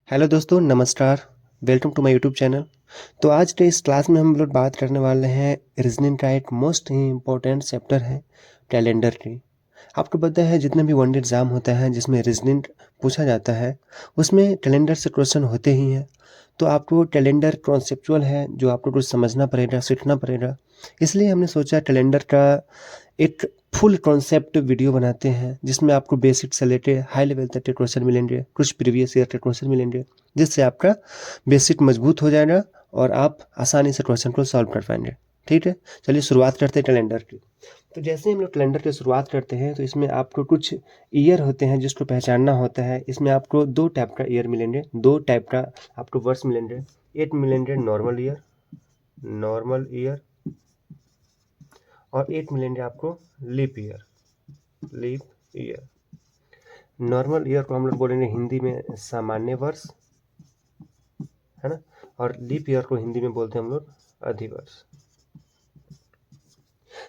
Hello दोस्तों, नमस्कार। Welcome to my YouTube channel. तो आज के इस क्लास में हम लोग बात करने वाले हैं रीजनिंग का एक मोस्ट ही इम्पोर्टेंट चैप्टर है कैलेंडर की। आपको पता है जितने भी वन डे एग्ज़ाम होता है जिसमें रीजनिंग पूछा जाता है उसमें कैलेंडर से क्वेश्चन होते ही हैं। तो आपको कैलेंडर कॉन्सेप्चुअल है जो आपको कुछ समझना पड़ेगा, सीखना पड़ेगा। इसलिए हमने सोचा कैलेंडर का एक फुल कॉन्सेप्ट वीडियो बनाते हैं जिसमें आपको बेसिक से लेके हाई लेवल तक के क्वेश्चन मिलेंगे, कुछ प्रीवियस ईयर के क्वेश्चन मिलेंगे, जिससे आपका बेसिक मजबूत हो जाएगा और आप आसानी से क्वेश्चन को सॉल्व कर पाएंगे। ठीक है, चलिए शुरुआत करते हैं कैलेंडर की। तो जैसे हम लोग कैलेंडर की शुरुआत करते हैं तो इसमें आपको कुछ ईयर होते हैं जिसको पहचानना होता है। इसमें आपको दो टाइप का ईयर मिलेंगे, दो टाइप का आपको वर्ष मिलेंगे। एक मिलेंगे नॉर्मल ईयर और एक मिलेंगे आपको लीप ईयर। नॉर्मल ईयर को हम लोग बोलेंगे हिंदी में सामान्य वर्ष, है ना। और लीप ईयर को हिंदी में बोलते हैं हम लोग अधिवर्ष।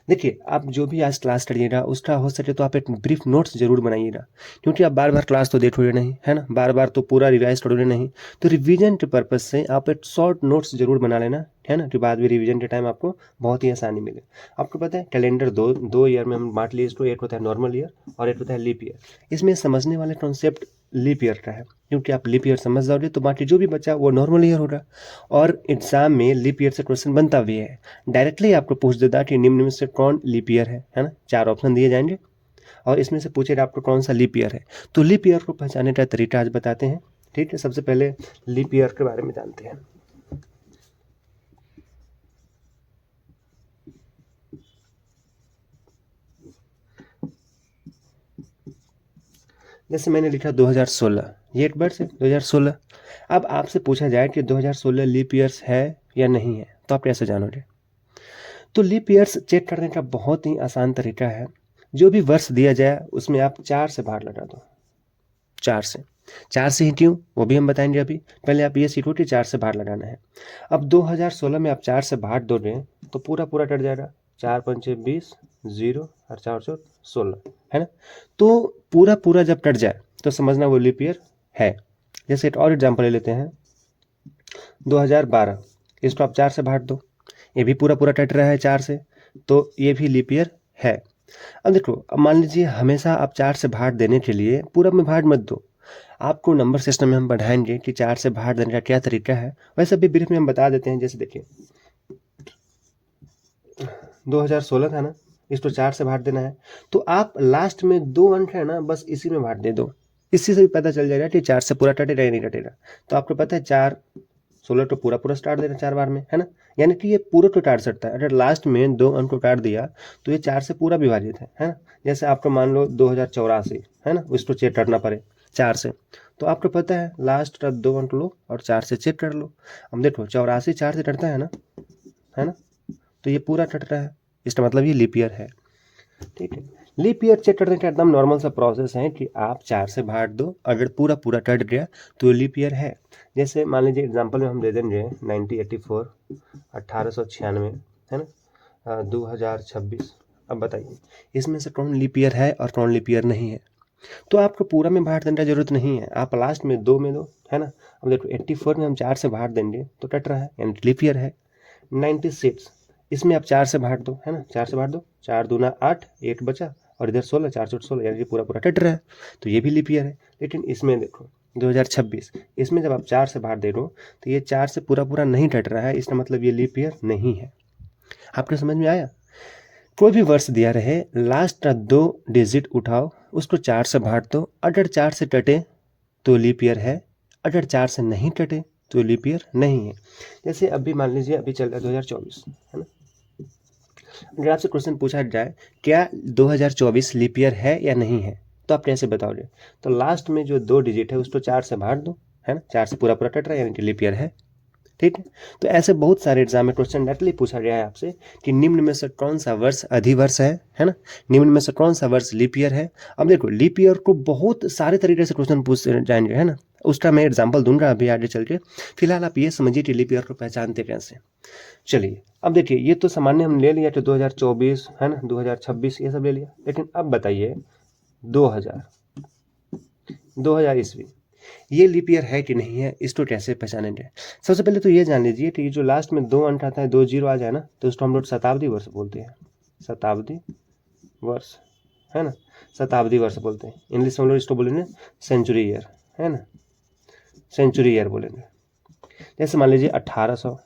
देखिए, आप जो भी आज क्लास करिएगा उसका हो सके तो आप एक ब्रीफ नोट्स जरूर बनाइएगा, क्योंकि आप बार बार क्लास तो देखोगे नहीं, है ना। बार बार तो पूरा रिवाइज करोगे नहीं, तो रिवीजन के पर्पज से आप एक शॉर्ट नोट्स जरूर बना लेना, है ना, कि बाद में रिवीजन के टाइम आपको बहुत ही आसानी मिले। आपको पता है कैलेंडर दो ईयर में हम बांट लिए इसको, एक होता है नॉर्मल ईयर और एक होता है लीप ईयर। इसमें समझने वाले कॉन्सेप्ट लीप ईयर का है, क्योंकि आप लीप ईयर समझ जाओगे तो बाकी जो भी बचा वो नॉर्मल ईयर होगा। और एग्जाम में लीप ईयर से क्वेश्चन बनता भी है, डायरेक्टली आपको पूछ देता कि निम्न में से कौन लीप ईयर है ना। 4 ऑप्शन दिए जाएंगे और इसमें से पूछेगा आपको कौन सा लीप ईयर है। तो लीप ईयर को पहचानने का तरीका आज बताते हैं। ठीक है, सबसे पहले लीप ईयर के बारे में जानते हैं। जैसे मैंने लिखा 2016, ये एक वर्ष है 2016। अब आपसे पूछा जाए कि 2016 लीप ईयर्स है या नहीं है, तो आप कैसे जानोगे? तो लीप ईयर्स चेक करने का बहुत ही आसान तरीका है। जो भी वर्ष दिया जाए उसमें आप 4 से भाग लगा दो। 4 से ही क्यों, वो भी हम बताएंगे अभी। पहले आप ये सीखो कि 4 से भाग लगाना है। अब 2016 में आप 4 से भाग दोगे तो पूरा पूरा कट जाएगा। 4 पंचे 20, 0 और 4 चौक 16, है ना। तो पूरा पूरा जब कट जाए तो समझना वो लीप ईयर है। जैसे एक और एग्जाम्पल ले लेते हैं 2012, इसको आप 4 से भाग दो, ये भी पूरा पूरा कट रहा है 4 से, तो ये भी लीप ईयर है। अब देखो, अब मान लीजिए हमेशा आप 4 से भाग देने के लिए पूरा में भाग मत दो। आपको नंबर सिस्टम में हम बढ़ाएंगे कि 4 से भाग देने का क्या तरीका है, वैसे भी ब्रीफ में हम बता देते हैं। जैसे देखिए 2016 था ना, इसको 4 से भाग देना है, तो आप लास्ट में 2 अंक है ना, बस इसी में भाग दे दो। इसी से भी पता चल जाएगा कि 4 से पूरा कटेगा या नहीं कटेगा। तो आपको पता है 4 16 तो पूरा पूरा स्टार्ट देना 4 बार में, है ना। यानी कि ये पूरा तो काट सकता है। अगर लास्ट में 2 अंक को काट दिया तो ये 4 से पूरा विभाजित है ना। जैसे आपको मान लो 2084, है ना, इसको चेक करना पड़े 4 से, तो आपको पता है लास्ट का 2 अंक लो और 4 से चेक कर लो। अब देखो 84 4 से कटता है ना, है ना, तो ये पूरा कट रहा है, इसका मतलब ये लीप ईयर है। ठीक है, लीप ईयर चेक करने का एकदम नॉर्मल सा प्रोसेस है कि आप 4 से भाग दो, अगर पूरा पूरा कट गया तो लीप ईयर है। जैसे मान लीजिए एग्जांपल में हम दे देंगे 1984, 1896, है ना, 2026। अब बताइए इसमें से कौन लीप ईयर है और कौन लीप ईयर नहीं है। तो आपको पूरा में भाग देने की जरूरत नहीं है, आप लास्ट में 2 में दो, है ना। अब देखो 84 में हम 4 से भाग देंगे तो कट रहा है, यानी लीप ईयर है। 96, इसमें आप 4 से भाग दो, है ना, 4 से भाग दो, 4 दूना 8, 1 बचा और इधर 16, 4 चौक 16, यानी कि पूरा पूरा कट रहा है, तो ये भी लीप ईयर है। लेकिन इसमें देखो 2026, इसमें जब आप 4 से भाग दे रहे हो तो ये 4 से पूरा पूरा नहीं कट रहा है, इसका मतलब ये लीप ईयर नहीं है। आपको समझ में आया? कोई भी वर्ष दिया रहे, लास्ट का 2 डिजिट उठाओ, उसको 4 से भाग दो, अगर 4 से कटे तो लीप ईयर है, अगर 4 से नहीं कटे तो लीप ईयर नहीं है। जैसे अभी मान लीजिए अभी चल रहा है 2024, है ना। अगर आपसे क्वेश्चन पूछा जाए क्या 2024 लीप ईयर है या नहीं है, तो आप कैसे बताओगे? तो लास्ट में जो 2 डिजिट है उसको 4 से भाग दो, है ना, 4 से पूरा पूरा कट रहा है, यानी कि लीप ईयर है। ठीक है, तो ऐसे बहुत सारे एग्जाम में क्वेश्चन डायरेक्टली पूछा गया है आपसे कि निम्न में से कौन सा वर्ष अधिवर्ष है ना, निम्न में से कौन सा वर्ष लीप ईयर है। अब देखो लीप ईयर को बहुत सारे तरीके से क्वेश्चन पूछ जाएंगे, है ना, उसका मैं एग्जाम्पल दूंगा अभी आगे चल के। फिलहाल आप ये समझिए कि लीप ईयर को पहचानते कैसे। चलिए अब देखिए, ये तो सामान्य हम ले लिया कि 2024, है ना, 2026 ये सब ले लिया। लेकिन अब बताइए 2000 ईस्वी, ये लीप ईयर है कि नहीं है, इसको कैसे पहचानेंगे। सबसे पहले तो ये जान लीजिए कि जो लास्ट में 2 अंक आता है, 2 जीरो आ जाए ना, तो उसको हम लोग शताब्दी वर्ष बोलते हैं। शताब्दी वर्ष, है ना, शताब्दी वर्ष बोलते हैं। इंग्लिश में हम लोग इसको बोलेंगे सेंचुरी ईयर, है ना, सेंचुरी ईयर बोलेंगे। जैसे मान लीजिए 1800,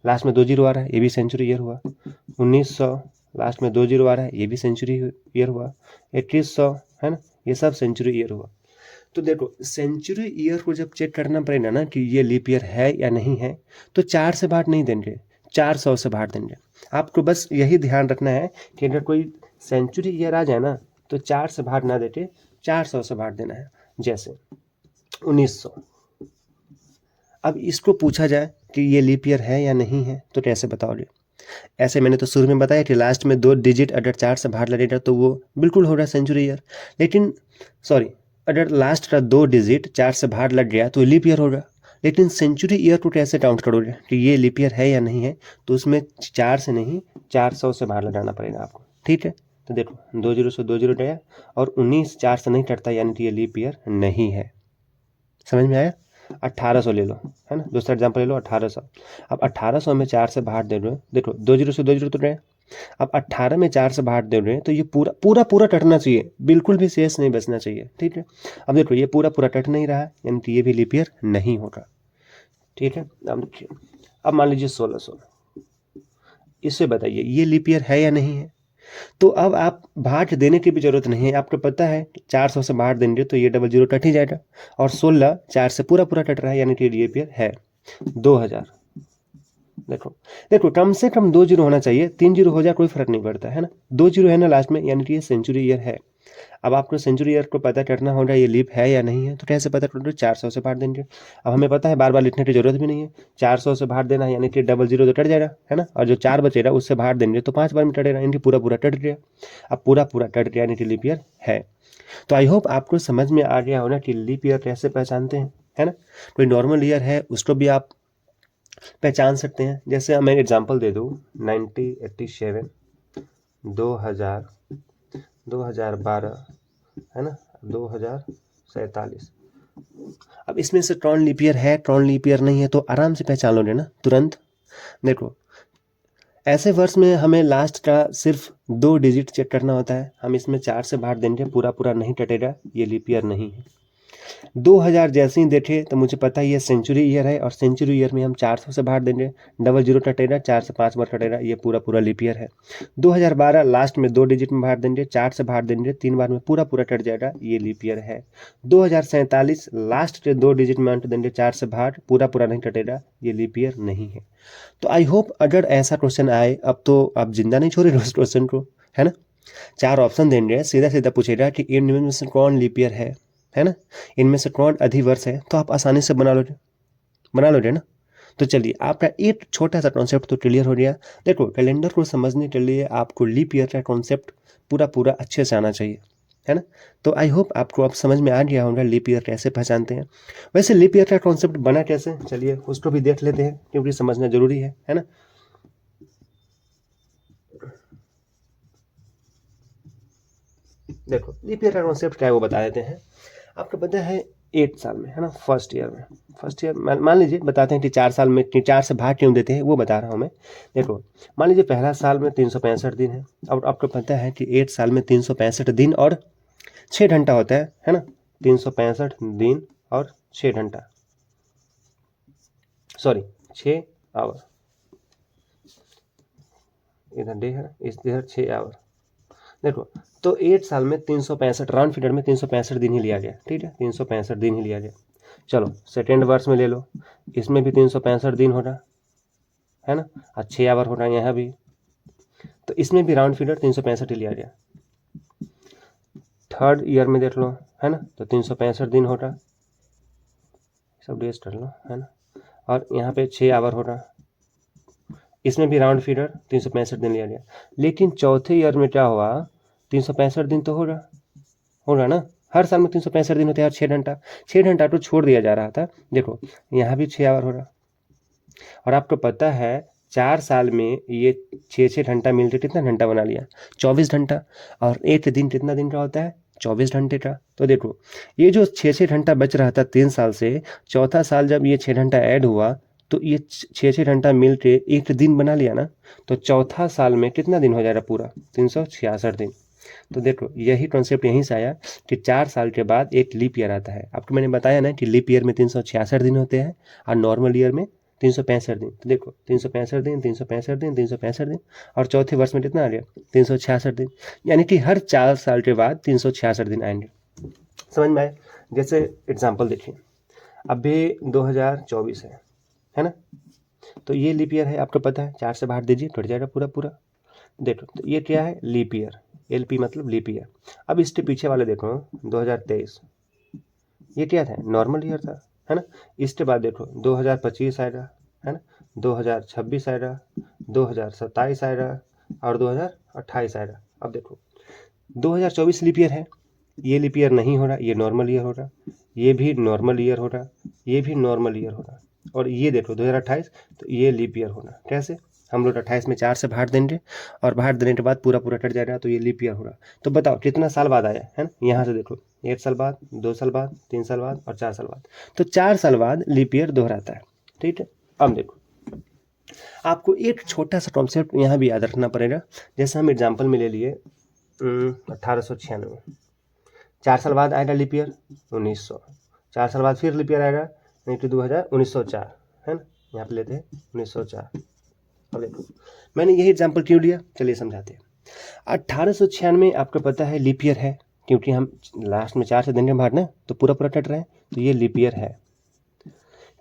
लास्ट में 2 जीरो आ रहा है, ये भी सेंचुरी ईयर हुआ। 1900, लास्ट में 2 जीरो आ रहा है, ये भी सेंचुरी ईयर हुआ। 2100, है ना, ये सब सेंचुरी ईयर हुआ। तो देखो सेंचुरी ईयर को जब चेक करना पड़ेगा ना कि ये लीप ईयर है या नहीं है, तो 4 से भाग नहीं देंगे, 400 से भाग देंगे। आपको बस यही ध्यान रखना है कि अगर कोई सेंचुरी ईयर आ जाए ना, तो 4 से भाग ना देके 400 से भाग देना है। जैसे 1900, अब इसको पूछा जाए कि ये लीप ईयर है या नहीं है, तो कैसे बताओगे। ऐसे मैंने तो शुरू में बताया कि लास्ट में 2 डिजिट अगर 4 से भाग लगेगा तो वो बिल्कुल हो रहा है सेंचुरी ईयर। लेकिन सॉरी, अगर लास्ट का 2 डिजिट 4 से भाग लग गया तो लीप ईयर होगा। लेकिन सेंचुरी ईयर को कैसे काउंट करोगे कि ये लीप ईयर है या नहीं है, तो उसमें 4 से नहीं 400 से भाग लगाना पड़ेगा आपको, ठीक है। तो देखो 2 जीरो से 2 जीरो गया, और 19 4 से नहीं कटता, यानी कि ये लीप ईयर नहीं है। समझ में आया। 1800 ले लो, है ना, दूसरा एग्जाम्पल ले लो 1800। अब 1800 में 4 से भाग दे रहे हो, देखो 2 जीरो से 2 जीरो तो गए। अब 18 में 4 से भाग दे रहे हैं, तो ये पूरा पूरा पूरा कटना चाहिए, बिल्कुल भी शेष नहीं बचना चाहिए, ठीक है। अब देखो ये पूरा पूरा कट नहीं रहा है, यानी कि ये भी लीप ईयर नहीं होगा, ठीक है। अब देखिए, अब मान लीजिए 1600, इससे बताइए ये लीप ईयर है या नहीं है। तो अब आप भाग देने की भी जरूरत नहीं है, आपको पता है 400 से भाग देंगे तो ये डबल जीरो कट ही जाएगा, और 16 4 से पूरा पूरा कट रहा है, यानी कि लीप ईयर है। 2000, देखो देखो कम से कम 2 जीरो होना चाहिए, 3 जीरो हो जाए कोई फर्क नहीं पड़ता, है ना। 2 जीरो है ना लास्ट में, यानी कि ये सेंचुरी ईयर है। अब आपको सेंचुरी ईयर को पता करना होगा ये लीप है या नहीं है, तो कैसे पता करोगे, 400 से भाग देंगे। अब हमें पता है बार बार लिखने की जरूरत भी नहीं है, 400 से भाग देना है, यानी कि डबल जीरो तो कट जाएगा, है ना, और जो 4 बचेगा उससे भाग देंगे तो 5 बार में कटेगा, यानी कि पूरा पूरा कट गया। अब पूरा पूरा कट गया, यानी कि लीप ईयर है। तो आई होप आपको समझ में आ गया होगा कि लीप ईयर कैसे पहचानते हैं, है ना। कोई नॉर्मल ईयर है उसको भी आप पहचान सकते हैं। जैसे मैं एग्जांपल दे दूँ, 1987, 2000, 2012, है ना, 2047। अब इसमें से कौन लीप ईयर है कौन लीप ईयर नहीं है, तो आराम से पहचान लोगे ना तुरंत। देखो ऐसे वर्ष में हमें लास्ट का सिर्फ 2 डिजिट चेक करना होता है, हम इसमें 4 से भाग देंगे, पूरा पूरा नहीं कटेगा, ये लीप ईयर नहीं है। 2000 जैसे ही देखे तो मुझे पता है ये सेंचुरी ईयर है, और सेंचुरी ईयर में हम 400 से भाग देंगे, डबल जीरो कटेगा, 4 से 5 बार कटेगा, ये पूरा पूरा लीप ईयर है। 2012 लास्ट में 2 डिजिट में भाग देंगे, 4 से भाग देंगे, 3 बार में पूरा पूरा कट जाएगा, ये लीप ईयर है। 2047 लास्ट के 2 डिजिट में अंक देंगे, 4 से भाग, पूरा पूरा नहीं कटेगा, ये लीप ईयर नहीं है। तो आई होप अगर ऐसा क्वेश्चन आए, अब तो आप जिंदा नहीं छोड़े उस क्वेश्चन को, है ना। 4 ऑप्शन देंगे, सीधा सीधा पूछेगा कि इनमें में से कौन लीप ईयर है ना, इनमें से कौन अधिवर्ष है, तो आप आसानी से बना लोगे ना। तो चलिए आपका एक छोटा सा कॉन्सेप्ट तो क्लियर हो गया। देखो कैलेंडर को समझने के लिए आपको लीप ईयर का कॉन्सेप्ट पूरा पूरा अच्छे से आना चाहिए, है ना। तो आई होप आपको अब समझ में आ गया होगा लीप ईयर कैसे पहचानते हैं। वैसे लीप ईयर का कॉन्सेप्ट बना कैसे, चलिए उसको भी देख लेते हैं, क्योंकि समझना जरूरी है ना। देखो लीप ईयर का कॉन्सेप्ट क्या है वो बता देते हैं। आपको पता है 8 साल में, है ना, फर्स्ट ईयर मान लीजिए बताते हैं कि 4 साल में 4 से भाग क्यों देते हैं वो बता रहा हूँ मैं। देखो मान लीजिए पहला साल में 365 दिन है, और आपको पता है कि 8 साल में 365 दिन और 6 घंटा होता है ना। 365 दिन और 6 घंटा, सॉरी 6 आवर, इधर डे है, इधर 6 आवर। देखो तो 8 साल में 365, राउंड फिगर में 365 दिन ही लिया गया, ठीक है, 365 दिन ही लिया गया। चलो सेकेंड वर्ष में ले लो, इसमें भी 365 दिन हो रहा है ना, और 6 आवर हो रहा है यहाँ भी, तो इसमें भी राउंड फिगर 365 ही लिया गया। थर्ड ईयर में देख लो, है ना, तो 365 दिन हो रहा, सब डेज कर लो, है ना, और यहाँ पे 6 आवर हो रहा, इसमें भी राउंड फिगर 365 दिन लिया गया। लेकिन चौथे ईयर में क्या हुआ, 365 दिन तो हो रहा ना, हर साल में 365 दिन होते हैं, 6 घंटा तो छोड़ दिया जा रहा था। देखो यहाँ भी 6 आवर हो रहा, और आपको पता है 4 साल में ये 6 घंटा मिलकर कितना घंटा बना लिया, 24 घंटा। और एक दिन कितना दिन का होता है, 24 घंटे का। तो देखो ये जो 6 घंटा बच रहा था 3 साल से, चौथा साल जब ये 6 घंटा ऐड हुआ तो ये 6 घंटा मिल के एक दिन बना लिया ना, तो चौथा साल में कितना दिन हो जाएगा पूरा, 366 दिन। तो देखो यही कॉन्सेप्ट यहीं से आया कि 4 साल के बाद एक लीप ईयर आता है। आपको मैंने बताया ना कि लीप ईयर में 366 दिन होते हैं और नॉर्मल ईयर में 365 दिन। तो देखो 365 दिन, 365 दिन, 365 दिन, और चौथे वर्ष में कितना आ गया, 366 दिन। यानी कि हर 4 साल के बाद 366 दिन आएंगे। समझ में आए? जैसे एग्जाम्पल देखिए, अभी 2024 है ना, तो ये लीप ईयर है, आपको पता है, 4 से बाहर दीजिए कट जाएगा पूरा पूरा। देखो तो ये क्या है, लीप ईयर, LP मतलब लीप ईयर। अब इसके पीछे वाले देखो 2023, ये क्या था, नॉर्मल ईयर था, है ना। इसके बाद देखो 2025 आएगा, है ना, 2026 आएगा, 2027 आएगा और 2028 आएगा। अब देखो 2024 लीप ईयर है, ये लीप ईयर नहीं हो रहा, ये नॉर्मल ईयर हो रहा, ये भी नॉर्मल ईयर हो रहा, ये भी नॉर्मल ईयर हो रहा, और ये देखो 2028, तो ये लीप ईयर होना। कैसे, हम लोग 28 में 4 से भाग देंगे और भाग देने के बाद पूरा पूरा कट जाएगा, तो ये लीप ईयर हो रहा। तो बताओ कितना साल बाद आया है ना, यहाँ से देखो 1 साल बाद, 2 साल बाद, 3 साल बाद और 4 साल बाद। तो 4 साल बाद लीप ईयर दोहराता है, ठीक है। अब देखो आपको एक छोटा सा कॉन्सेप्ट यहाँ भी याद रखना पड़ेगा। जैसे हम एग्जाम्पल में ले लिए 1896, 4 साल बाद आएगा लीप ईयर 1900, 4 साल बाद फिर लीप ईयर आएगा, नहीं तो 1904, है ना, यहाँ पे लेते हैं 1904। अब देखो मैंने यही एग्जाम्पल क्यों लिया, चलिए समझाते हैं। 1896 आपको पता है लीप ईयर है, क्योंकि हम लास्ट में 4 से दिन भाग ना, तो पूरा पूरा कट रहे हैं, तो ये लीप ईयर है।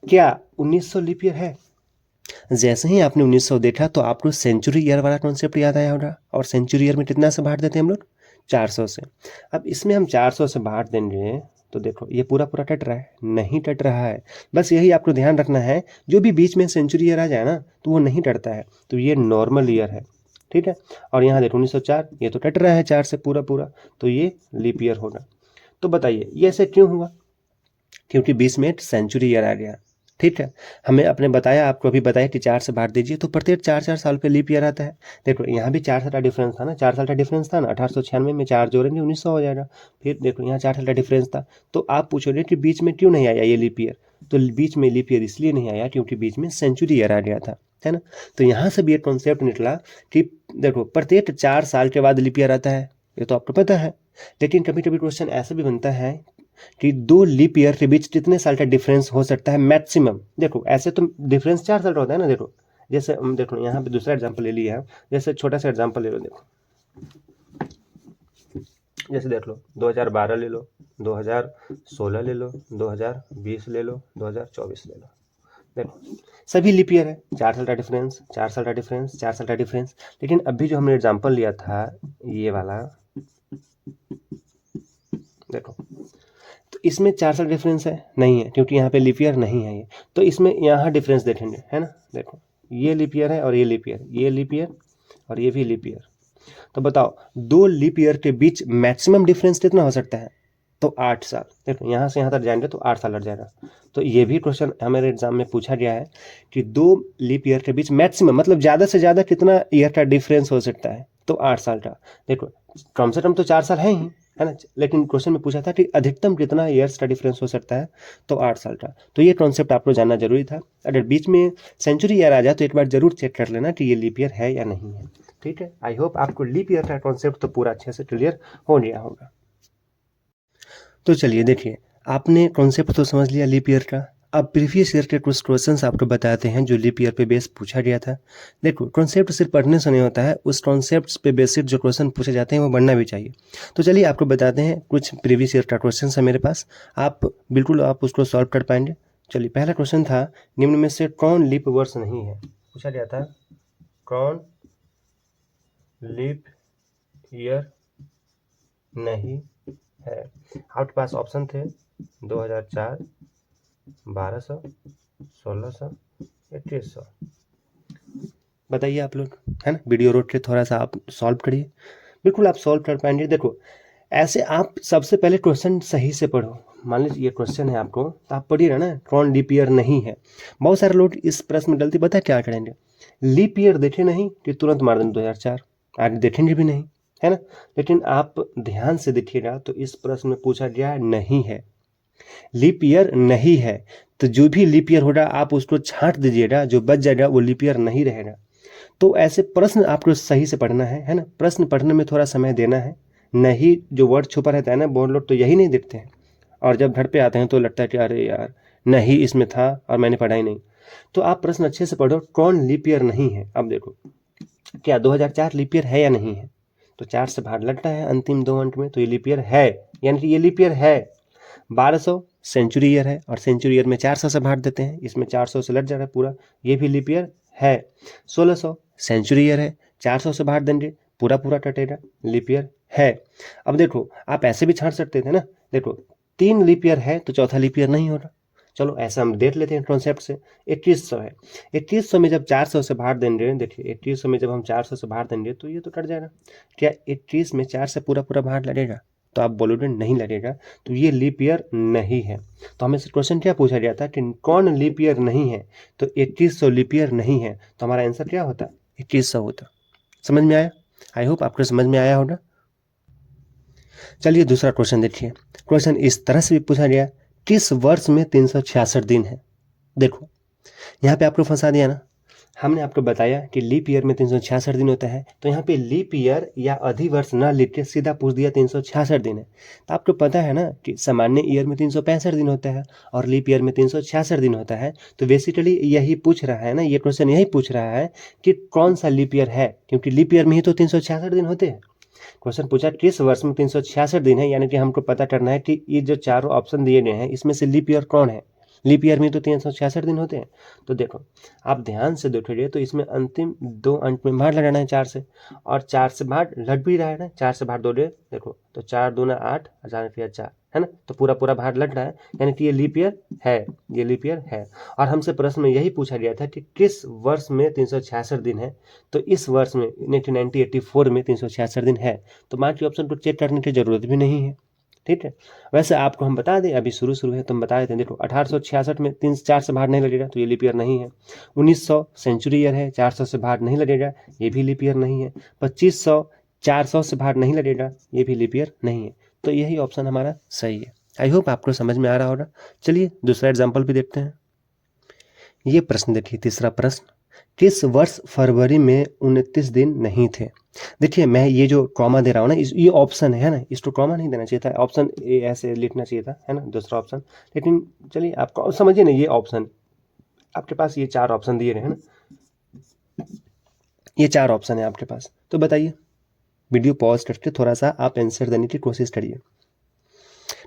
क्या 1900 लीप ईयर है? जैसे ही आपने 1900 देखा तो आपको सेंचुरी ईयर वाला कॉन्सेप्ट याद आया होगा, और सेंचुरी ईयर में कितना से बांट देते हैं हम लोग, 400 से। अब इसमें हम 400 से बांट देंगे तो देखो ये पूरा पूरा कट रहा है, नहीं कट रहा है। बस यही आपको ध्यान रखना है, जो भी बीच में सेंचुरी ईयर आ जाए ना तो वो नहीं कटता है, तो ये नॉर्मल ईयर है, ठीक है। और यहाँ देखो 1904, ये तो कट रहा है 4 से पूरा पूरा, तो ये लीप ईयर होगा। तो बताइए ये ऐसे क्यों हुआ, क्योंकि बीच में सेंचुरी ईयर आ गया, ठीक है। हमें आपने बताया, आपको अभी बताया कि 4 से बांट दीजिए, तो प्रत्येक 4-4 साल पे लीप ईयर आता है। देखो यहाँ भी 4 साल का डिफरेंस था ना, 4 साल का डिफरेंस था ना, 1896 में 4 जोड़ेंगे 1900 हो जाएगा। फिर देखो यहाँ 4 साल का डिफरेंस था, तो आप पूछोगे कि बीच में क्यों नहीं आया ये लीप ईयर, तो बीच में लीप ईयर इसलिए नहीं आया क्योंकि बीच में सेंचुरी ईयर आ गया था, है ना। तो यहाँ से भी एक कॉन्सेप्ट निकला कि देखो प्रत्येक 4 साल के बाद लीप ईयर आता है, ये तो आपको पता है। लेकिन कभी कभी क्वेश्चन ऐसा भी बनता है कि 2 लीप ईयर के बीच कितने साल का डिफरेंस हो सकता है मैक्सिमम। देखो ऐसे तो डिफरेंस 4 साल का होता है ना। देखो जैसे हम देखो यहाँ पे दूसरा एग्जांपल ले लिया है, जैसे छोटा सा एग्जांपल ले लो। देखो जैसे देख लो 2012 ले लो, 2016 ले लो, 2020 ले लो, 2024 ले लो। देखो सभी लीप ईयर है, 4 साल का डिफरेंस, 4 साल का डिफरेंस, 4 साल का डिफरेंस। लेकिन अभी जो हमने एग्जाम्पल लिया था ये वाला, देखो तो इसमें 4 साल डिफरेंस है नहीं है, क्योंकि यहाँ पे लीप ईयर नहीं है ये। तो इसमें यहाँ डिफरेंस देखेंगे, है ना। देखो ये लीप ईयर है और ये लीप ईयर, ये लीप ईयर और ये भी लीप ईयर। तो बताओ 2 लीप ईयर के बीच मैक्सिमम डिफरेंस कितना हो सकता है, तो 8 साल। देखो यहाँ से यहाँ तक जाएंगे तो 8 साल लग जाएगा। तो ये भी क्वेश्चन हमारे एग्जाम में पूछा गया है कि 2 लीप ईयर के बीच मैक्सिमम मतलब ज़्यादा से ज़्यादा कितना ईयर का डिफरेंस हो सकता है, तो 8 साल का। देखो कम से कम तो 4 साल है ही, है ना। लेकिन क्वेश्चन में पूछा था कि अधिकतम कितना ईयर्स का डिफरेंस हो सकता है, तो 8 साल का। तो ये कॉन्सेप्ट आपको जानना जरूरी था। अगर बीच में सेंचुरी ईयर आ जाए तो एक बार जरूर चेक कर लेना कि ये लीप ईयर है या नहीं है, ठीक है। आई होप आपको लीप ईयर का कॉन्सेप्ट तो पूरा अच्छे से क्लियर हो गया होगा। तो चलिए देखिए, आपने कॉन्सेप्ट तो समझ लिया लीप ईयर का। अब प्रीवियस ईयर के कुछ क्वेश्चंस आपको बताते हैं जो लीप ईयर पे बेस पूछा गया था। देखो कॉन्सेप्ट सिर्फ पढ़ने से नहीं होता है, उस कॉन्सेप्ट्स पे बेसिस जो क्वेश्चन पूछे जाते हैं वो बढ़ना भी चाहिए। तो चलिए आपको बताते हैं कुछ प्रीवियस ईयर का क्वेश्चन है मेरे पास, आप बिल्कुल आप उसको सॉल्व कर पाएंगे। चलिए पहला क्वेश्चन था, निम्न में से कौन लीप वर्ष नहीं है, पूछा गया था कौन लीप ईयर नहीं है। आपके पास ऑप्शन थे 2004, 1200, 1600, 2100। बताइए आप लोग, है ना। वीडियो रोक के थोड़ा सा आप सॉल्व करिए, बिल्कुल आप सॉल्व कर पाएंगे। देखो ऐसे आप सबसे पहले क्वेश्चन सही से पढ़ो। मान लीजिए ये क्वेश्चन है आपको, तो आप पढ़िए ना कौन लीप ईयर नहीं है। बहुत सारे लोग इस प्रश्न में गलती पता है क्या करेंगे, लीप ईयर देखे नहीं कि तुरंत मार देंगे 2004, आगे देखेंगे भी नहीं, है ना। लेकिन आप ध्यान से देखिएगा तो इस प्रश्न में पूछा गया नहीं है, लीप ईयर नहीं है। तो जो भी लीप ईयर होगा आप उसको छांट दीजिएगा, जो बच जाएगा वो लीप ईयर नहीं रहेगा। तो ऐसे प्रश्न आपको सही से पढ़ना है ना। प्रश्न पढ़ने में थोड़ा समय देना है, नहीं जो वर्ड छुपा रहता है ना, बहुत लोग तो यही नहीं देखते हैं और जब घर पे आते हैं तो लगता है कि अरे यार नहीं इसमें था और मैंने पढ़ा ही नहीं। तो आप प्रश्न अच्छे से पढ़ो, कौन लीप ईयर नहीं है। अब देखो क्या 2004 लीप ईयर है या नहीं है, तो 4 से भाग लगता है अंतिम 2 अंक में, तो ये लीप ईयर है, यानी कि ये लीप ईयर है। 1200 सेंचुरी ईयर है और सेंचुरी ईयर में 400 से भाग देते हैं, इसमें 400 से लट जा रहा है पूरा, ये भी लीप ईयर है। 1600 सेंचुरी ईयर है, 400 से भाग देंगे पूरा पूरा कटेगा, लीप ईयर है। अब देखो आप ऐसे भी छांट सकते थे ना, देखो 3 लीप ईयर है तो चौथा लीप ईयर नहीं होगा। चलो ऐसा हम देख लेते हैं कॉन्सेप्ट से। 2100 है, 2100 में जब 400 से भाग देंगे, देखिए 2100 में जब हम 400 से भाग देंगे तो ये तो कट जाएगा। क्या 21 में 4 से पूरा पूरा भाग लगेगा, तो आप बोलोगे नहीं लगेगा, तो ये लीप ईयर नहीं है। तो हमें से क्वेश्चन क्या पूछा गया था कि कौन लीप ईयर नहीं है, तो 2100 लीप ईयर नहीं है, तो हमारा आंसर क्या होता, 2100 होता। समझ में आया? आई होप आपको समझ में आया होगा। चलिए दूसरा क्वेश्चन देखिए। क्वेश्चन इस तरह से भी पूछा गया, किस वर्ष में 366 दिन है। देखो यहाँ पे आपको फंसा दिया ना, हमने आपको बताया कि लीप ईयर में 366 दिन होता है, तो यहाँ पे लीप ईयर या अधिवर्ष ना लिख के सीधा पूछ दिया 366 दिन है। तो आपको पता है ना कि सामान्य ईयर में 365 दिन होता है और लीप ईयर में 366 दिन होता है। तो बेसिकली यही पूछ रहा है ना, ये क्वेश्चन यही पूछ रहा है कि कौन सा लीप ईयर है, क्योंकि लीप ईयर में ही तो 366 दिन होते हैं। क्वेश्चन पूछा किस वर्ष में 366 दिन है, यानी कि हमको पता करना है कि ये जो चारों ऑप्शन दिए गए हैं इसमें से लीप ईयर कौन है। लीप ईयर में तो 366 दिन होते हैं। तो देखो आप ध्यान से देखोगे तो इसमें अंतिम 2 अंक में भाग लगाना है 4 से, और 4 से भाग लग भी रहा है ना, 4 से भाग दोगे देखो तो 4 दूना 8 और 4 है ना, तो पूरा पूरा भाग लग रहा है, यानी कि ये लीप ईयर है, ये लीप ईयर है। और हमसे प्रश्न में यही पूछा गया था कि किस वर्ष में 366 दिन है, तो इस वर्ष में 1984 में 366 दिन है। तो बाकी ऑप्शन को चेक करने की जरूरत भी नहीं है, ठीक है। वैसे आपको हम बता दें, अभी शुरू है तो हम बता देते हैं। देखो 1866 में 4 से भाग नहीं लगेगा, तो ये लीप ईयर नहीं है। 1900 सेंचुरी ईयर है, 400 से भाग नहीं लगेगा, ये भी लीप ईयर नहीं है। 2500 400 से भाग नहीं लगेगा, ये भी लीप ईयर नहीं है। तो यही ऑप्शन हमारा सही है। आई होप आपको समझ में आ रहा होगा। चलिए दूसरा एग्जाम्पल भी देखते हैं। ये प्रश्न देखिए, तीसरा प्रश्न, किस वर्ष फरवरी में 29 दिन नहीं थे। देखिए मैं ये जो कॉमा दे रहा हूँ ना, ये ऑप्शन है ना, इसको कॉमा नहीं देना चाहिए था, ऑप्शन ए ऐसे लिखना चाहिए था, है ना, दूसरा ऑप्शन। लेकिन चलिए आप समझिए ना, ये ऑप्शन आपके पास ये 4 ऑप्शन दिए रहे हैं ना, ये 4 ऑप्शन है आपके पास। तो बताइए, वीडियो पॉज करके थोड़ा सा आप आंसर देने की कोशिश करिए,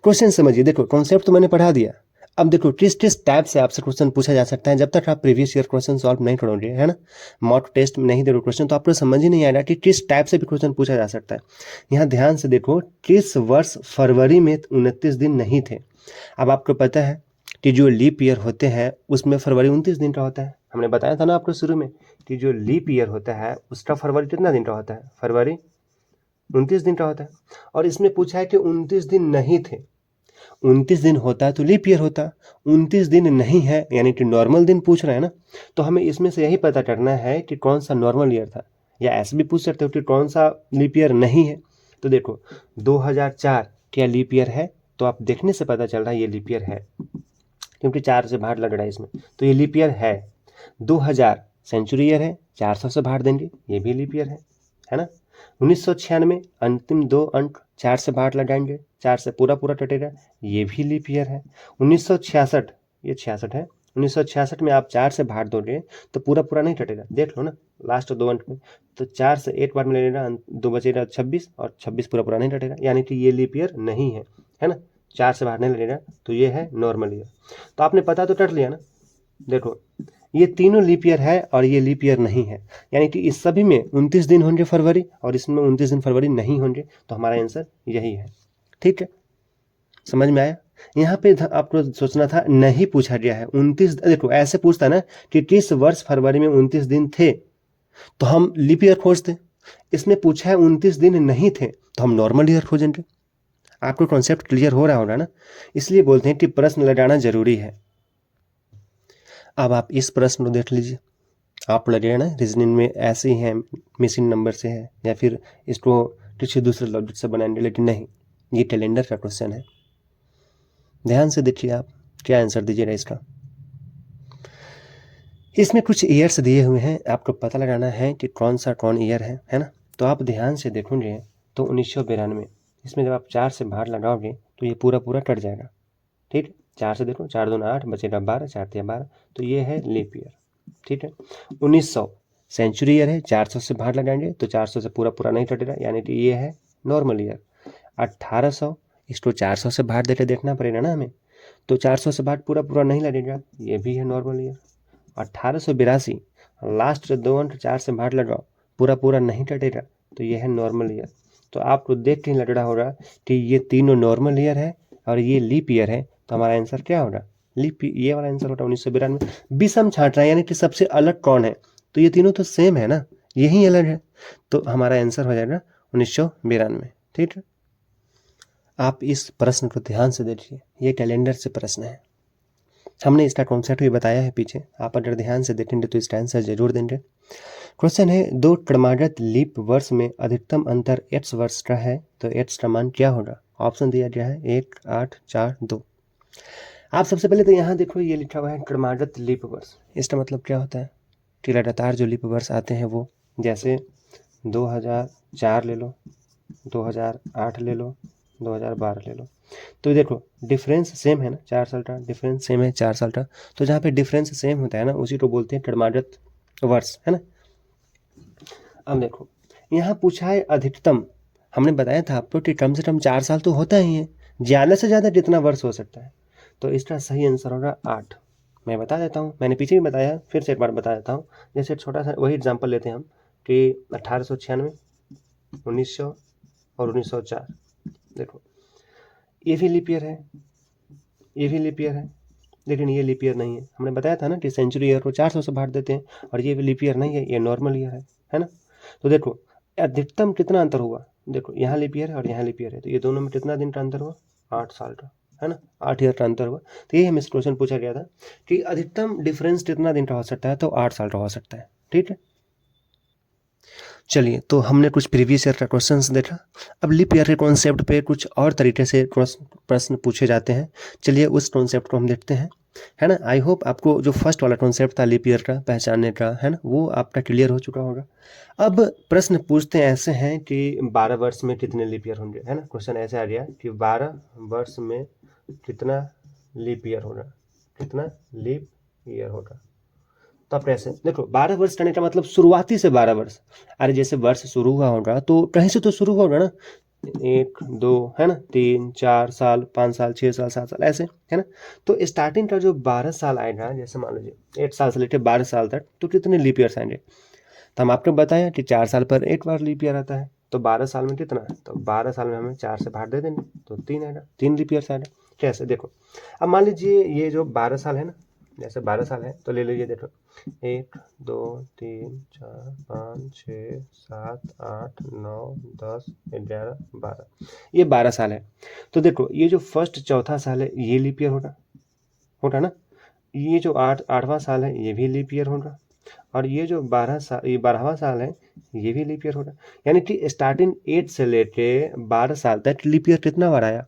क्वेश्चन समझिए। देखो कॉन्सेप्ट तो मैंने पढ़ा दिया, अब देखो किस किस टाइप से आपसे क्वेश्चन पूछा जा सकता है। जब तक आप प्रीवियस ईयर क्वेश्चन सॉल्व नहीं करोगे, है ना, मॉक टेस्ट में नहीं दे रहे क्वेश्चन, तो आपको समझ ही नहीं आएगा कि किस टाइप से भी क्वेश्चन पूछा जा सकता है। यहाँ ध्यान से देखो, किस वर्ष फरवरी में 29 दिन नहीं थे। अब आपको पता है कि जो लीप ईयर होते हैं उसमें फरवरी 29 दिन का होता है। हमने बताया था ना आपको शुरू में कि जो लीप ईयर होता है उसका फरवरी कितना दिन का होता है, फरवरी 29 दिन का होता है। और इसमें पूछा है कि 29 दिन नहीं थे, 29 दिन होता तो लीप ईयर होता, 29 दिन नहीं है यानी कि नॉर्मल दिन पूछ रहे हैं ना। तो हमें इसमें से यही पता करना है कि कौन सा नॉर्मल ईयर था, या ऐसे भी पूछ सकते हो कि कौन सा लीप ईयर नहीं है। तो देखो 2004 क्या लीप ईयर है, तो आप देखने से पता चल रहा है ये लीप ईयर है, क्योंकि 4 से भाग लग रहा है इसमें, तो ये लीप ईयर है। 2000 सेंचुरी ईयर है, 400 से भाग देंगे, ये भी लीप ईयर है ना। 1996 अंतिम 2 अंक 4 से भाग लगाएंगे, 4 से पूरा पूरा कटेगा, ये भी लीप ईयर है। 1966 ये 66 है, 1966 में आप 4 से भाग दोगे तो पूरा पूरा नहीं कटेगा, देख लो ना लास्ट 2 अंक में, तो 4 से एक बार मिलेगा, 2 बचेगा 26, और 26 पूरा पूरा नहीं कटेगा, यानी कि ये लीप ईयर नहीं है ना। 4 से बाहर नहीं लगेगा, तो ये है नॉर्मल ईयर। तो आपने पता तो कर लिया ना। देखो ये तीनों लीप ईयर है और ये लीप ईयर नहीं है, यानी कि इस सभी में 29 दिन होंगे फरवरी और इसमें 29 दिन फरवरी नहीं होंगे, तो हमारा आंसर यही है। ठीक है, समझ में आया। यहाँ पे आपको सोचना था, नहीं पूछा गया है 29। देखो ऐसे पूछता ना कि किस वर्ष फरवरी में 29 दिन थे, तो हम लीप ईयर खोजते। इसमें पूछा है 29 दिन नहीं थे, तो हम नॉर्मल ईयर खोजेंगे। आपको कॉन्सेप्ट क्लियर हो रहा होगा ना, इसलिए बोलते हैं कि प्रश्न लगाना जरूरी है। अब आप इस प्रश्न को देख लीजिए, आप लगेगा ना रीजनिंग में ऐसे ही है, मिसिंग नंबर से है, या फिर इसको किसी दूसरे लॉजिक से बनाएंगे, लेकिन नहीं, ये कैलेंडर का क्वेश्चन है। ध्यान से देखिए आप क्या आंसर दीजिएगा इसका। इसमें कुछ ईयर्स दिए हुए हैं, आपको पता लगाना है कि कौन सा कौन ईयर है ना। तो आप ध्यान से देखोगे तो 1992, इसमें जब आप 4 से भाग लगाओगे तो ये पूरा पूरा कट जाएगा, ठीक है। 4 से देखो, 4 दूना 8, बचेगा 12, 4 तिया 12, तो ये है लीप ईयर, ठीक है। 1900 सेंचुरी ईयर है, 400 से भाग लगाएंगे तो 400 से पूरा पूरा नहीं कटेगा, यानी कि ये है नॉर्मल ईयर। 1800, इसको 400 से भाग देके देखना पड़ेगा ना हमें, तो 400 से भाग पूरा पूरा नहीं लगेगा, ये भी है नॉर्मल ईयर। 1882, लास्ट जो 2 अंक 4 से भाग लगाओ, पूरा पूरा नहीं कटेगा, तो ये है नॉर्मल ईयर। तो आपको देख के ही लग रहा होगा कि ये तीनों नॉर्मल ईयर है और ये लीप ईयर है, तो हमारा आंसर क्या होगा, लीप, ये वाला आंसर होगा 1992। विषम छांट रहा है, यानी कि सबसे अलग कौन है, तो ये तीनों तो सेम है ना, यही अलग है, तो हमारा आंसर हो जाएगा 1992, ठीक है। आप इस प्रश्न को ध्यान से देखिए, ये कैलेंडर से प्रश्न है, हमने इसका कॉन्सेप्ट भी बताया है पीछे, आप अगर ध्यान से देखेंगे तो इसका आंसर जरूर देंगे। क्वेश्चन है, 2 क्रमागत लीप वर्ष में अधिकतम अंतर x वर्ष का है, तो x का मान क्या होगा। ऑप्शन दिया गया है 1, 8, 4, 2। आप सबसे पहले तो यहाँ देखो, ये लिखा हुआ है क्रमागत लीप वर्ष, इसका मतलब क्या होता है कि लगातार जो लीप वर्ष आते हैं वो, जैसे 2004 ले लो, 2008 ले लो, 2012 ले लो, तो देखो डिफरेंस सेम है ना, 4 साल का डिफरेंस सेम है, 4 साल का, तो जहाँ पे डिफरेंस सेम होता है ना, उसी को बोलते हैं क्रमागत वर्ष, है ना। अब देखो यहाँ पूछा है अधिकतम, हमने बताया था आपको कि कम से कम 4 साल तो होता ही है, ज़्यादा से ज़्यादा कितना वर्ष हो सकता है, तो इसका सही आंसर होगा 8। मैं बता देता हूँ, मैंने पीछे भी बताया, फिर से एक बार बता देता हूँ। जैसे छोटा सा वही एग्जाम्पल लेते हैं हम कि 1896, 1900 और 1904, देखो ये भी लीप ईयर है, ये भी लीप ईयर है, लेकिन ये लीप ईयर नहीं है। हमने बताया था ना कि सेंचुरी ईयर को 400 से भाग देते हैं, और ये भी लीप ईयर नहीं है, ये नॉर्मल ईयर है ना। तो देखो अधिकतम कितना अंतर हुआ, देखो यहाँ लीप ईयर है और यहाँ लीप ईयर है, तो ये दोनों में कितना दिन का अंतर हुआ, 8 साल का, है ना, 8 ईयर का अंतर हुआ। तो ये हमें क्वेश्चन पूछा गया था कि अधिकतम डिफरेंस कितना दिन का हो सकता है, तो 8 साल का हो सकता है, ठीक है। चलिए, तो हमने कुछ प्रीवियस ईयर का क्वेश्चंस देखा, अब लीप ईयर के कॉन्सेप्ट पे कुछ और तरीके से प्रश्न पूछे जाते हैं। चलिए उस कॉन्सेप्ट को हम देखते हैं, है ना। आई होप आपको जो फर्स्ट वाला कॉन्सेप्ट था लीप ईयर का पहचानने का, है ना, वो आपका क्लियर हो चुका होगा। अब प्रश्न पूछते ऐसे हैं कि 12 वर्ष में कितने लीप ईयर होंगे, है ना। क्वेश्चन ऐसे आ गया कि 12 वर्ष में कितना लीप ईयर होगा, कितना लीप ईयर होगा। तो आप कैसे देखो, 12 वर्ष करने का मतलब शुरुआती से 12 वर्ष, अरे जैसे वर्ष शुरू हुआ होगा तो कहीं से तो शुरू होगा ना, 1, 2, है ना, 3, 4 साल, 5 साल, 6 साल, 7 साल, ऐसे, है ना। तो स्टार्टिंग का जो 12 साल आएगा, जैसे मान लीजिए 8 साल से लेकर 12 साल तक, तो कितने लीप ईयर्स आएंगे। तो हम आपको बताया कि 4 साल पर एक बार लीप ईयर आता है, तो 12 साल में कितना है, तो 12 साल में हमें 4 से भाग दे देंगे, तो 3 आएगा, 3 लीप ईयर्स आएगा। कैसे देखो, अब मान लीजिए ये जो 12 साल है ना, जैसे 12 साल है तो ले लीजिए, देखो 1, 2, 3, 4, 5, 6, 7, 8, 9, 10, 11, 12, ये 12 साल है। तो देखो ये जो फर्स्ट चौथा साल है ये लीप ईयर होगा ना, ये जो 8वां साल है ये भी लीप ईयर होगा, और ये जो 12वां साल है ये भी लीप ईयर होगा। यानी कि स्टार्टिंग 8 से लेके 12 साल तक लीप ईयर कितना बार आया,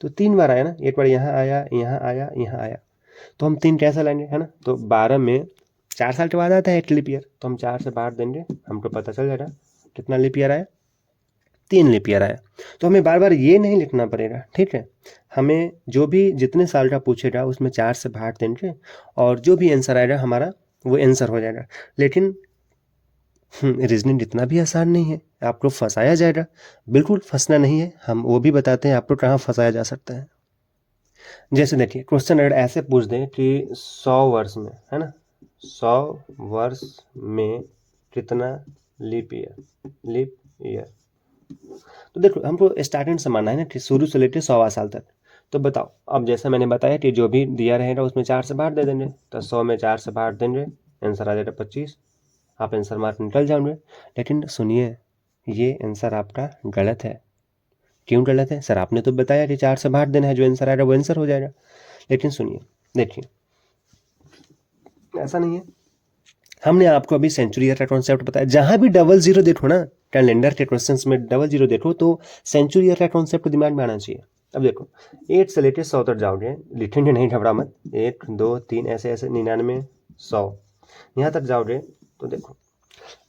तो 3 बार आया ना, एक बार यहाँ आया, यहाँ आया, यहाँ आया, तो हम 3 कैसे लाएंगे, है ना। तो 12 में 4 साल के बाद आता है एक लीप ईयर, तो हम 4 से बाहर देंगे, हमको पता चल जाएगा कितना लीप ईयर आया, 3 लीप ईयर आया। तो हमें बार बार ये नहीं लिखना पड़ेगा, ठीक है। हमें जो भी जितने साल का पूछेगा उसमें 4 से भाग देंगे, और जो भी आंसर आएगा हमारा वो आंसर हो जाएगा। लेकिन रीजनिंग इतना भी आसान नहीं है, आपको फंसाया जाएगा, बिल्कुल फंसना नहीं है, हम वो भी बताते हैं आपको कहाँ फंसाया जा सकता है। जैसे देखिए क्वेश्चन अगर ऐसे पूछ दें कि 100 वर्ष में, है ना, 100 वर्ष में कितना लीप ईयर, तो देखो हमको स्टार्टिंग से मानना है ना कि शुरू से लेकर 100वां साल तक। तो बताओ, अब जैसा मैंने बताया कि जो भी दिया रहेगा उसमें 4 से भाग दे देंगे, तो 100 में 4 से भाग देंगे, आंसर आ जाएगा 25, आप आंसर मार्क निकल जाओगे। लेकिन सुनिए, ये आंसर आपका गलत है। क्यों गलत है सर, आपने तो बताया कि 4 से भाग देना है, जो आंसर आएगा वो आंसर हो जाएगा। लेकिन सुनिए, देखिए ऐसा नहीं है, हमने आपको अभी सेंचुरी ईयर का कॉन्सेप्ट बताया, जहां भी 00 देखो ना, कैलेंडर के क्वेश्चंस में 00 देखो तो सेंचुरी ईयर का कॉन्सेप्ट दिमाग में आना चाहिए। अब देखो 8 से लेके 100 तक जाओगे, लिखेंगे नहीं, घबरा मत, 1 2 3 ऐसे ऐसे 99 100 यहाँ तक जाओगे तो देखो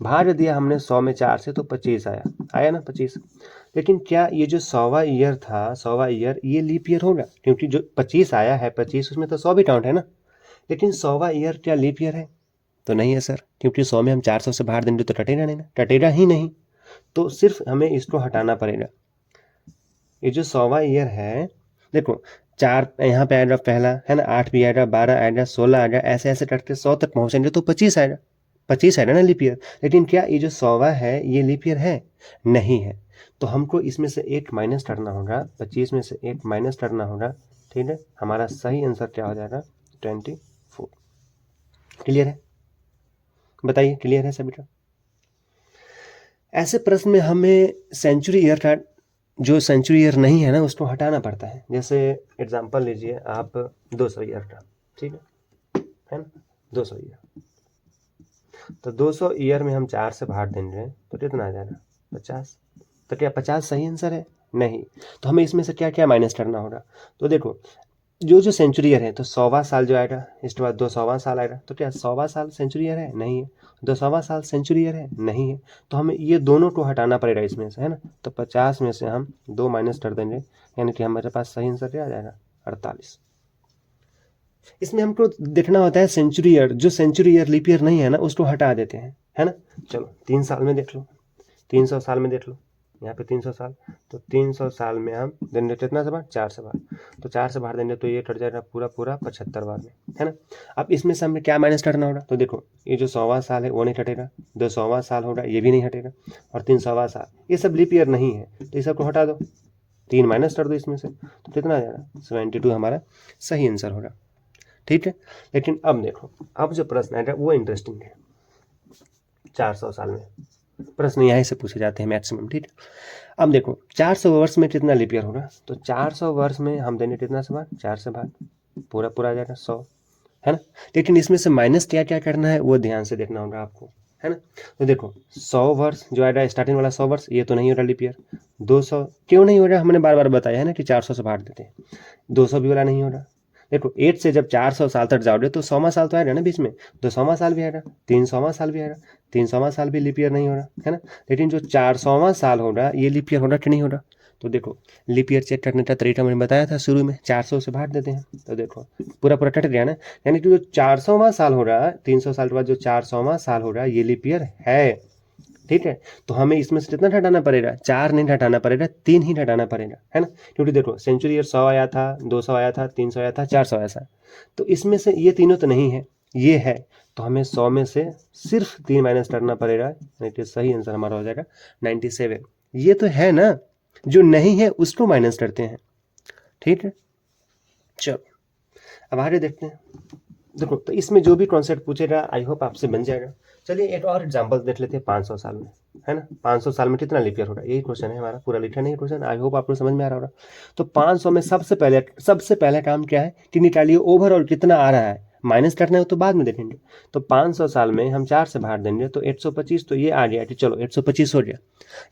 भाग दिया हमने 100 में 4 से तो 25 आया ना 25। लेकिन क्या ये जो 100वां ईयर था, 100वां ईयर ये लीप ईयर होगा? क्योंकि जो 25 आया है 25 उसमें तो 100 भी काउंट है ना। लेकिन 100वां ईयर क्या लीप ईयर है? तो नहीं है सर, क्योंकि 100 में हम 400 से भाग देंगे तो कटेगा नहीं ना, कटेगा ही नहीं। तो सिर्फ हमें इसको हटाना पड़ेगा। ये जो 100वां ईयर है देखो 4 यहाँ पे आएगा पहला है ना, 8 भी आएगा, 12 आएगा, 16 आएगा, ऐसे ऐसे करके 100 तक पहुंचेंगे तो 25 आएगा, 25 आएगा ना लीप ईयर। लेकिन क्या ये जो 100वां है ये लीप ईयर है? नहीं है। तो हमको इसमें से एक माइनस करना होगा, 25 में से एक माइनस करना होगा, ठीक है। हमारा सही आंसर क्या हो जाएगा? 24। क्लियर है? बताइए क्लियर है सभी का? ऐसे प्रश्न में हमें सेंचुरी ईयर का जो सेंचुरी ईयर नहीं है ना उसको हटाना पड़ता है। जैसे एग्जांपल लीजिए आप 200 ईयर का, ठीक है ना, 200 ईयर। तो 200 ईयर में हम 4 से भाग देंगे तो कितना आ जाएगा? 50। तो क्या 50 सही आंसर है? नहीं। तो हमें इसमें से क्या क्या माइनस करना होगा? तो देखो जो सेंचुरी ईयर है तो 100वां साल जो आएगा, इसके बाद 200वां साल आएगा, तो क्या 100वां साल सेंचुरी ईयर है? नहीं है। 200वां साल सेंचुरी ईयर है? नहीं है। तो हमें ये दोनों को हटाना पड़ेगा इसमें से, है ना। तो 50 में से हम 2 माइनस कर देंगे, यानी कि हमारे पास सही आंसर क्या आ जाएगा? 48। इसमें हमको देखना होता है सेंचुरी ईयर, जो सेंचुरी ईयर लीप ईयर नहीं है ना उसको हटा देते हैं, है ना। चलो 3 साल में देख लो, 300 साल में देख लो, यहाँ पे 300 साल, तो 300 साल में हम देंगे कितना से बार? 4 से बार। तो 4 से बाहर देंगे तो ये कट जाएगा पूरा पूरा 75 बार में, है ना। अब इसमें से हमें क्या माइनस करना होगा? तो देखो ये जो 100वां साल है वो नहीं हटेगा, 200वां साल होगा ये भी नहीं हटेगा, और 300वां साल ये सब लीप ईयर नहीं है, तो ये सब को हटा दो, 3 माइनस कर दो इसमें से, तो कितना आ जाएगा? 72 हमारा सही आंसर होगा, ठीक है। लेकिन अब देखो, अब जो प्रश्न आएगा वो इंटरेस्टिंग है। 400 साल में प्रश्न यहाँ से पूछे जाते हैं मैक्सिमम, ठीक है। अब देखो 400 वर्ष में कितना लीप ईयर होगा? तो 400 वर्ष में हम देंगे कितना से भाग? 4 से भाग, पूरा पूरा आ जाएगा 100, है ना। लेकिन इसमें से माइनस क्या क्या करना है वो ध्यान से देखना होगा आपको, है ना। तो देखो 100 वर्ष जो आएगा स्टार्टिंग वाला 100 वर्ष ये तो नहीं हो रहा लीप ईयर। 200 क्यों नहीं हो रहा? हमने बार बार बताया है ना कि 400 से भाग देते हैं, 200 भी वाला नहीं हो रहा। देखो 8 से जब 400 साल तक जाओगे तो 100वां साल तो आएगा ना बीच में, 200वां साल भी आएगा, 300वां साल भी आएगा, 300वां साल भी लीप ईयर नहीं हो रहा, है ना। लेकिन जो 400वां साल होगा ये लीप ईयर होगा कि नहीं होगा? तो देखो लीप ईयर चेक करने का तरीका मैंने बताया था शुरू में, 400 से भाग देते हैं, तो देखो पूरा पूरा कट गया ना। यानी कि जो 400वां साल हो रहा है, 300 साल के बाद जो 400वां साल हो रहा है ये लीप ईयर है, ठीक है। तो हमें इसमें से कितना घटाना पड़ेगा? 4 नहीं घटाना पड़ेगा, 3 ही घटाना पड़ेगा, है ना। क्योंकि देखो सेंचुरी ईयर 100 आया था, 200 आया था, 300 आया था, 400 आया था, तो इसमें से ये तीनों तो नहीं है, ये है। तो हमें 100 में से सिर्फ 3 माइनस करना पड़ेगा, यानी कि सही आंसर हमारा हो जाएगा 97। ये तो है ना, जो नहीं है उसको माइनस करते हैं, ठीक है। चलो अब आगे देखते हैं। देखो तो इसमें जो भी कॉन्सेप्ट पूछेगा आई होप आपसे बन जाएगा। चलिए एक और एग्जांपल देख लेते हैं 500 साल में, है ना। 500 साल में कितना लीप ईयर होगा? यही क्वेश्चन है हमारा, पूरा लिखा नहीं क्वेश्चन, आई होप आपको समझ में आ रहा होगा। तो 500 में सबसे पहले काम क्या है कि निकालिए ओवरऑल कितना आ रहा है, माइनस करना है तो बाद में देखेंगे। तो 500 साल में हम 4 से भाग देंगे तो 125, तो ये आ गया कि चलो 125 हो गया।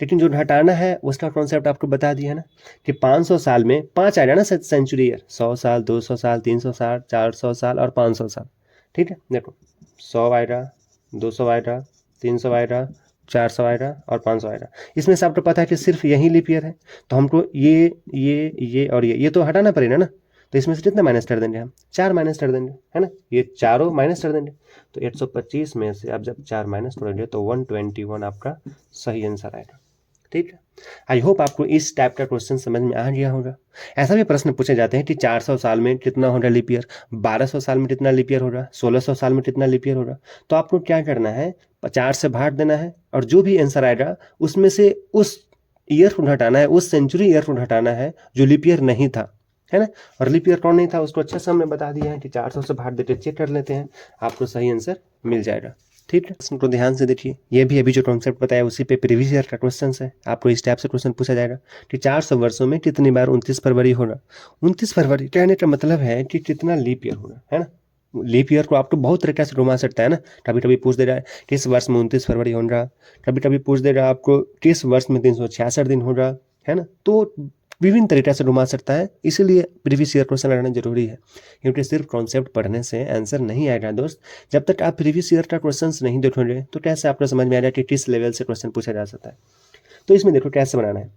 लेकिन जो घटाना है उसका कॉन्सेप्ट आपको बता दिया है ना कि 500 साल में 5 आ जाए ना सेंचुरी ईयर, 100 साल, 200 साल, 300 साल, 400 साल और 500 साल, ठीक है। देखो 100 आएगा, 200 आएगा, 300 आएगा, 400 आएगा और 500 आएगा। इसमें से आपको पता है कि सिर्फ यही लीप ईयर है, तो हमको ये और ये तो हटाना पड़ेगा ना। तो इसमें से कितना माइनस कर देंगे? हम 4 माइनस कर देंगे, है ना, ये चारों माइनस कर देंगे। तो 125 में से आप जब 4 माइनस करोगे तो 121 आपका सही आंसर आएगा, ठीक है। आई होप आपको इस टाइप का क्वेश्चन समझ में आ गया होगा। ऐसा भी प्रश्न पूछे जाते हैं कि 400 साल में कितना होगा लीप ईयर, 1200 साल में कितना लीप ईयर होगा, 1600 साल में कितना लीप ईयर होगा। तो आपको क्या करना है, 4 से भाग देना है और जो भी आंसर आएगा उसमें से उस ईयर को घटाना है, उस सेंचुरी ईयर को घटाना है जो लीप ईयर नहीं था, है ना। और लीप ईयर कौन नहीं था उसको अच्छे से हमने बता दिया है कि 400 से भाग देते चेक कर लेते हैं, आपको सही आंसर मिल जाएगा, ठीक है। प्रश्न को ध्यान से देखिए, ये भी अभी जो कॉन्सेप्ट बताया उसी पे प्रीवियस ईयर का क्वेश्चन है। आपको इस टाइप से क्वेश्चन पूछा जाएगा कि 400 वर्षों में कितनी बार 29 फरवरी होगा। 29 फरवरी कहने का मतलब है कि कितना लीप ईयर होगा, है ना। लीप ईयर को आप तो बहुत तरीके से घुमा सकता है ना। कभी कभी पूछ दे रहा है किस वर्ष में 29 फरवरी हो रहा, कभी कभी पूछ दे रहा है आपको किस वर्ष में 366 दिन हो रहा है ना। तो विभिन्न तरीके से घुमा सकता है, इसीलिए प्रीवियस ईयर क्वेश्चन रहना जरूरी है, क्योंकि सिर्फ कॉन्सेप्ट पढ़ने से आंसर नहीं आएगा दोस्त। जब तक आप प्रीवियस ईयर का क्वेश्चन नहीं देखोगे तो कैसे आपको समझ में आएगा कि किस लेवल से क्वेश्चन पूछा जा सकता है। तो इसमें देखो कैसे बनाना है,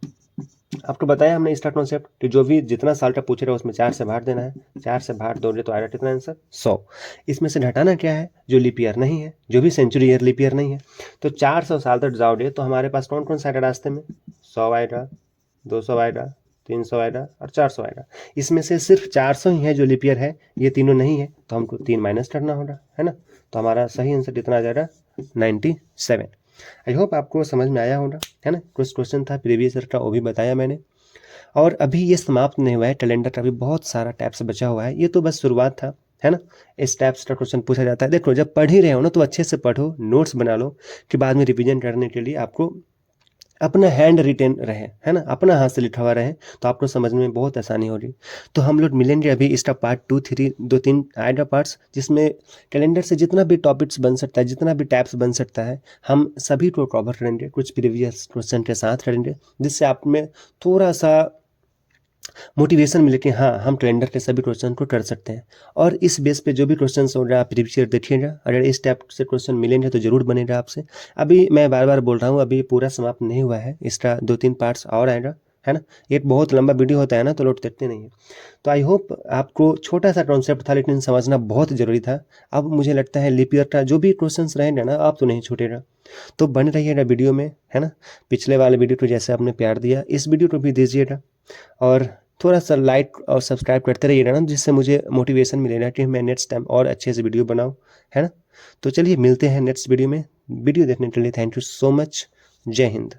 आपको बताया हमने इसका कॉन्सेप्ट कि जो भी जितना साल का पूछ रहा है उसमें 4 से भाग देना है, 4 से भाग दोगे तो आएगा कितना आंसर 100। इसमें से घटाना क्या है, जो लीप ईयर नहीं है, जो भी सेंचुरी ईयर लीप ईयर नहीं है। तो 400 साल तक जाओगे तो हमारे पास कौन कौन सा आएगा रास्ते में, 100 आएगा, 200 आएगा, 300 आएगा और 400 आएगा। इसमें से सिर्फ 400 ही है जो लीप ईयर है, ये तीनों नहीं है, तो हमको 3 माइनस करना होगा, है ना। तो हमारा सही आंसर कितना आ जाएगा 97। आई होप आपको समझ में आया होगा, है ना। कुछ क्वेश्चन था प्रीवियस ईयर का वो भी बताया मैंने। और अभी ये समाप्त नहीं हुआ है, कैलेंडर का भी बहुत सारा टैप्स बचा हुआ है, ये तो बस शुरुआत था, है ना। इस टैप्स का क्वेश्चन पूछा जाता है। देखो जब पढ़ ही रहे हो ना तो अच्छे से पढ़ो, नोट्स बना लो कि बाद में रिवीजन करने के लिए आपको अपना हैंड रिटेन रहे, है ना, अपना हाथ से लिखा हुआ रहे, तो आपको समझ में बहुत आसानी होगी। तो हम लोग मिलेंगे अभी इसका पार्ट 2, 3, 2-3 आएगा पार्ट्स, जिसमें कैलेंडर से जितना भी टॉपिक्स बन सकता है, जितना भी टैप्स बन सकता है, हम सभी को कवर करेंगे, कुछ प्रीवियस क्वेश्चन के साथ करेंगे, जिससे आप में थोड़ा सा मोटिवेशन मिले कि हाँ हम कैलेंडर के सभी क्वेश्चन को कर सकते हैं। और इस बेस पे जो भी क्वेश्चन हो रहा है आप प्रीवियस ईयर देखिएगा, अगर इस टाइप से क्वेश्चन मिलेंगे तो जरूर बनेगा आपसे। अभी मैं बार बार बोल रहा हूँ, अभी पूरा समाप्त नहीं हुआ है, इसका 2-3 पार्ट्स और आएगा, है ना। एक बहुत लंबा वीडियो होता है ना तो लोग देखते नहीं है। तो आई होप आपको छोटा सा कॉन्सेप्ट था लेकिन समझना बहुत ज़रूरी था। अब मुझे लगता है लीप ईयर का जो भी क्वेश्चन रहेंगे ना आप तो नहीं छूटेगा। तो बने रहिएगा वीडियो में, है ना। पिछले वाले वीडियो को जैसे आपने प्यार दिया इस वीडियो को भी दीजिएगा, और थोड़ा सा लाइक और सब्सक्राइब करते रहिएगा ना, जिससे मुझे मोटिवेशन मिलेगा कि मैं नेक्स्ट टाइम और अच्छे से वीडियो बनाऊँ, है ना। तो चलिए मिलते हैं नेक्स्ट वीडियो में। वीडियो देखने के लिए थैंक यू सो मच। जय हिंद।